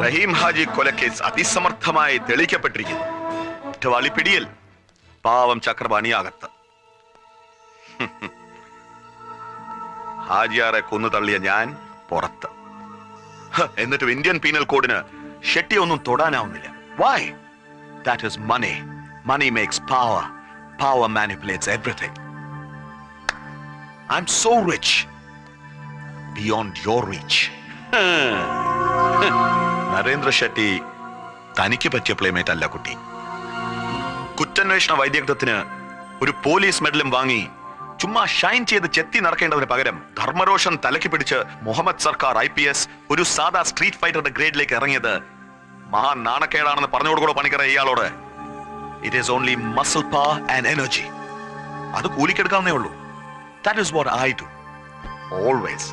റഹീം ഹാജി കൊലക്കേസ് അതിസമർത്ഥമായി തെളിയിക്കപ്പെട്ടിരിക്കുന്നു. കുറ്റവാളി പിടിയിൽ, പാവം ചക്രപാണി അകത്ത്. ഹാജിയാറെ കൊന്നു തള്ളിയ ഞാൻ പുറത്ത്. എന്നിട്ടും ഇന്ത്യൻ പീനൽ കോഡിന് ഷെട്ടി ഒന്നും തൊടാനാവുന്നില്ല. Why? That is money. Money makes power. Power manipulates everything. I'm so rich. Beyond your reach. Narendra Shetty തനിക്ക് പറ്റിയ പ്ലേമേറ്റ് അല്ല കുട്ടി. കുറ്റാന്വേഷണ വൈദഗ്ധ്യത്തിന് ഒരു പോലീസ് മെഡലും വാങ്ങി ചുമ്മാ ഷൈൻ ചെയ്ത് ചെത്തി നടക്കേണ്ടതിന് പകരം ധർമ്മരോഷൻ തലയ്ക്ക് പിടിച്ച് മുഹമ്മദ് സർക്കാർ IPS ഒരു സാധാ സ്ട്രീറ്റ് ഫൈറ്ററുടെ ഗ്രേഡിലേക്ക് ഇറങ്ങിയത് മഹാ നാണക്കേടാണെന്ന് പറഞ്ഞു കൊടുക്കണോ പണിക്കറ ഇയാളോട്? It is only muscle power and energy. അത് കൂലിക്കെടുക്കാവുന്നേ ഉള്ളൂ. That is what I do. Always.